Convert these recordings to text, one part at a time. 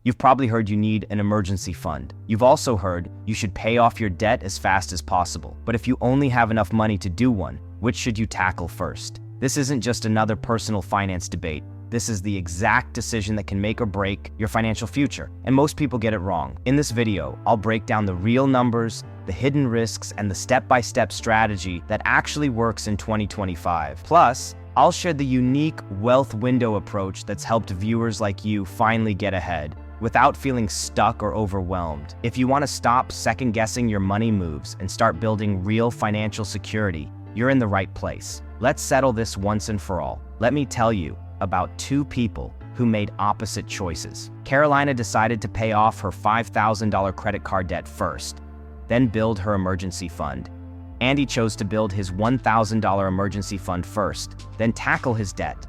You've probably heard you need an emergency fund. You've also heard you should pay off your debt as fast as possible. But if you only have enough money to do one, which should you tackle first? This isn't just another personal finance debate. This is the exact decision that can make or break your financial future. And most people get it wrong. In this video, I'll break down the real numbers, the hidden risks, and the step-by-step strategy that actually works in 2025. Plus, I'll share the unique wealth window approach that's helped viewers like you finally get ahead without feeling stuck or overwhelmed. If you want to stop second-guessing your money moves and start building real financial security, you're in the right place. Let's settle this once and for all. Let me tell you about two people who made opposite choices. Carolina decided to pay off her $5,000 credit card debt first, then build her emergency fund. Andy chose to build his $1,000 emergency fund first, then tackle his debt.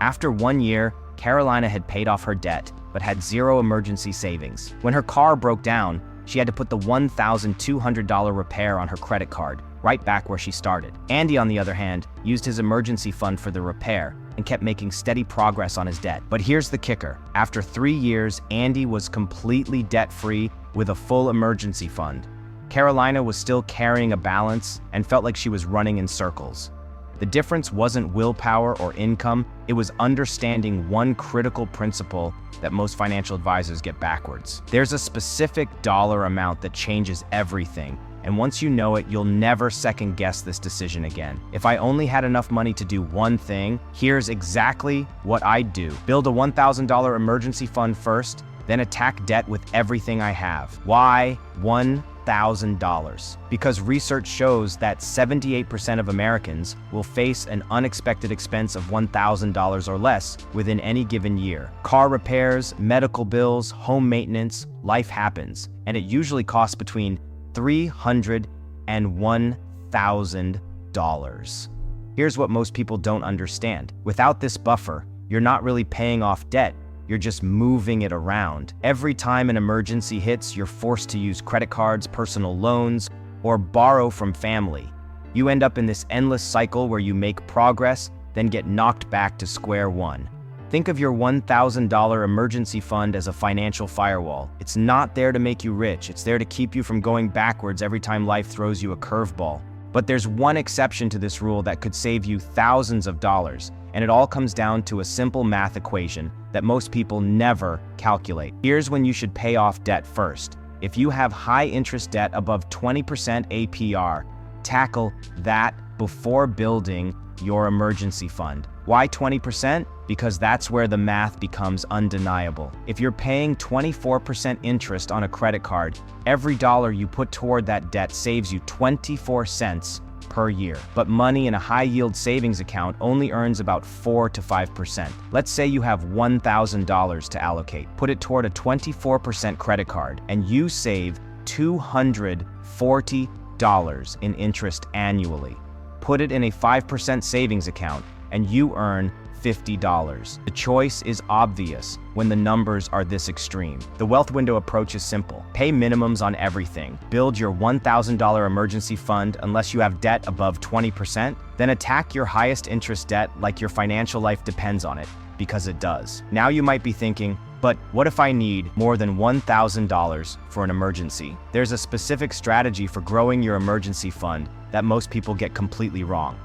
After 1 year, Carolina had paid off her debt, but had zero emergency savings. When her car broke down, she had to put the $1,200 repair on her credit card, right back where she started. Andy, on the other hand, used his emergency fund for the repair and kept making steady progress on his debt. But here's the kicker. After 3 years, Andy was completely debt-free with a full emergency fund. Carolina was still carrying a balance and felt like she was running in circles. The difference wasn't willpower or income, it was understanding one critical principle that most financial advisors get backwards. There's a specific dollar amount that changes everything, and once you know it, you'll never second guess this decision again. If I only had enough money to do one thing, here's exactly what I'd do. Build a $1,000 emergency fund first, then attack debt with everything I have. Why $1,000? Because research shows that 78% of Americans will face an unexpected expense of $1,000 or less within any given year. Car repairs, medical bills, home maintenance, life happens, and it usually costs between $300 and $1,000. Here's what most people don't understand. Without this buffer, you're not really paying off debt. You're just moving it around. Every time an emergency hits, you're forced to use credit cards, personal loans, or borrow from family. You end up in this endless cycle where you make progress, then get knocked back to square one. Think of your $1,000 emergency fund as a financial firewall. It's not there to make you rich. It's there to keep you from going backwards every time life throws you a curveball. But there's one exception to this rule that could save you thousands of dollars, and it all comes down to a simple math equation that most people never calculate. Here's when you should pay off debt first. If you have high interest debt above 20% APR, tackle that before building your emergency fund. Why 20%? Because that's where the math becomes undeniable. If you're paying 24% interest on a credit card, every dollar you put toward that debt saves you 24 cents per year. But money in a high-yield savings account only earns about 4 to 5%. Let's say you have $1,000 to allocate. Put it toward a 24% credit card, and you save $240 in interest annually. Put it in a 5% savings account, and you earn $50. The choice is obvious when the numbers are this extreme. The wealth window approach is simple. Pay minimums on everything. Build your $1,000 emergency fund unless you have debt above 20%. Then attack your highest interest debt like your financial life depends on it, because it does. Now you might be thinking, but what if I need more than $1,000 for an emergency? There's a specific strategy for growing your emergency fund that most people get completely wrong,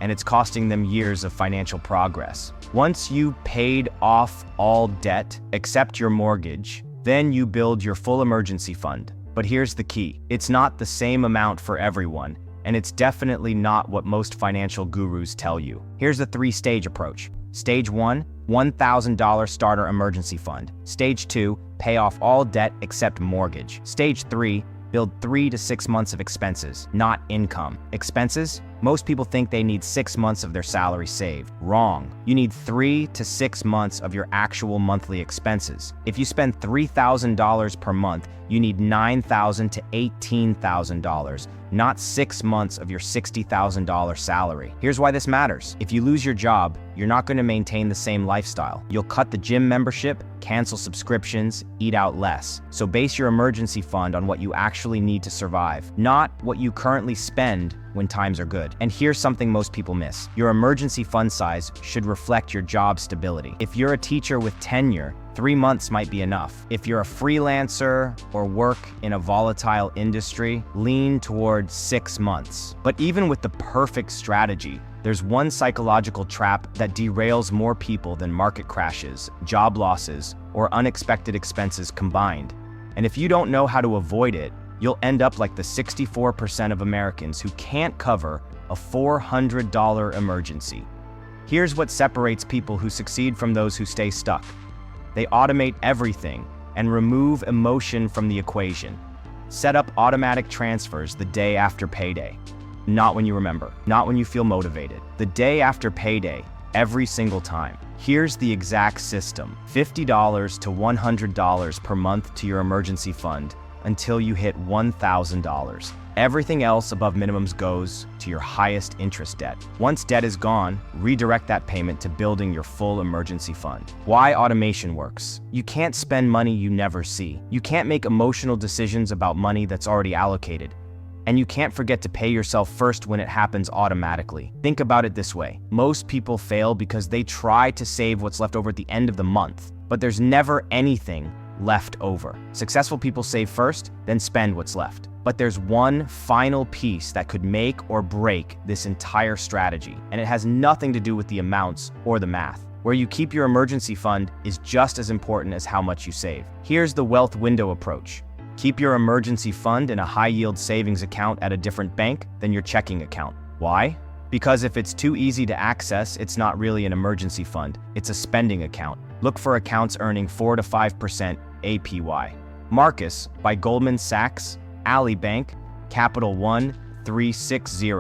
and it's costing them years of financial progress. Once you paid off all debt, except your mortgage, then you build your full emergency fund. But here's the key. It's not the same amount for everyone, and it's definitely not what most financial gurus tell you. Here's the 3-stage approach. Stage 1, $1,000 starter emergency fund. Stage 2, pay off all debt except mortgage. Stage 3, build 3 to 6 months of expenses, not income. Expenses? Most people think they need 6 months of their salary saved. Wrong. You need 3 to 6 months of your actual monthly expenses. If you spend $3,000 per month, you need $9,000 to $18,000, not 6 months of your $60,000 salary. Here's why this matters. If you lose your job, you're not going to maintain the same lifestyle. You'll cut the gym membership, cancel subscriptions, eat out less. So base your emergency fund on what you actually need to survive, not what you currently spend when times are good. And here's something most people miss. Your emergency fund size should reflect your job stability. If you're a teacher with tenure, 3 months might be enough. If you're a freelancer or work in a volatile industry, lean toward 6 months. But even with the perfect strategy, there's one psychological trap that derails more people than market crashes, job losses, or unexpected expenses combined. And if you don't know how to avoid it, you'll end up like the 64% of Americans who can't cover a $400 emergency. Here's what separates people who succeed from those who stay stuck. They automate everything and remove emotion from the equation. Set up automatic transfers the day after payday. Not when you remember, not when you feel motivated. The day after payday, every single time. Here's the exact system. $50 to $100 per month to your emergency fund until you hit $1,000. Everything else above minimums goes to your highest interest debt. Once debt is gone, redirect that payment to building your full emergency fund. Why automation works. You can't spend money you never see. You can't make emotional decisions about money that's already allocated. And you can't forget to pay yourself first when it happens automatically. Think about it this way. Most people fail because they try to save what's left over at the end of the month, but there's never anything left over. Successful people save first, then spend what's left. But there's one final piece that could make or break this entire strategy, and it has nothing to do with the amounts or the math. Where you keep your emergency fund is just as important as how much you save. Here's the wealth window approach. Keep your emergency fund in a high-yield savings account at a different bank than your checking account. Why? Because if it's too easy to access, it's not really an emergency fund, it's a spending account. Look for accounts earning 4 to 5% APY. Marcus by Goldman Sachs, Ali Bank, Capital One, 360.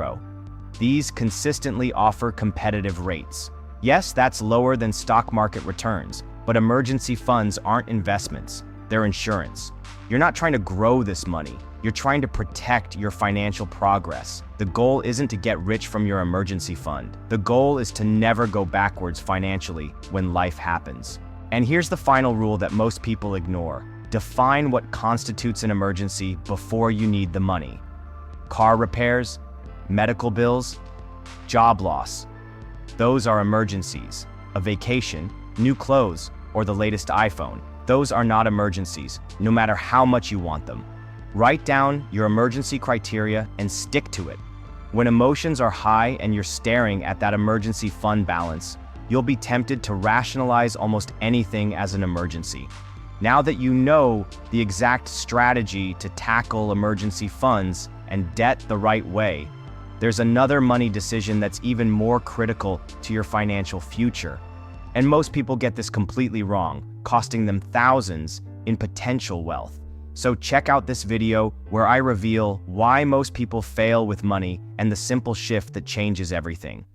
These consistently offer competitive rates. Yes, that's lower than stock market returns, but emergency funds aren't investments, they're insurance. You're not trying to grow this money, you're trying to protect your financial progress. The goal isn't to get rich from your emergency fund. The goal is to never go backwards financially when life happens. And here's the final rule that most people ignore. Define what constitutes an emergency before you need the money. Car repairs, medical bills, job loss. Those are emergencies. A vacation, new clothes, or the latest iPhone. Those are not emergencies, no matter how much you want them. Write down your emergency criteria and stick to it. When emotions are high and you're staring at that emergency fund balance, you'll be tempted to rationalize almost anything as an emergency. Now that you know the exact strategy to tackle emergency funds and debt the right way, there's another money decision that's even more critical to your financial future. And most people get this completely wrong, costing them thousands in potential wealth. So check out this video where I reveal why most people fail with money and the simple shift that changes everything.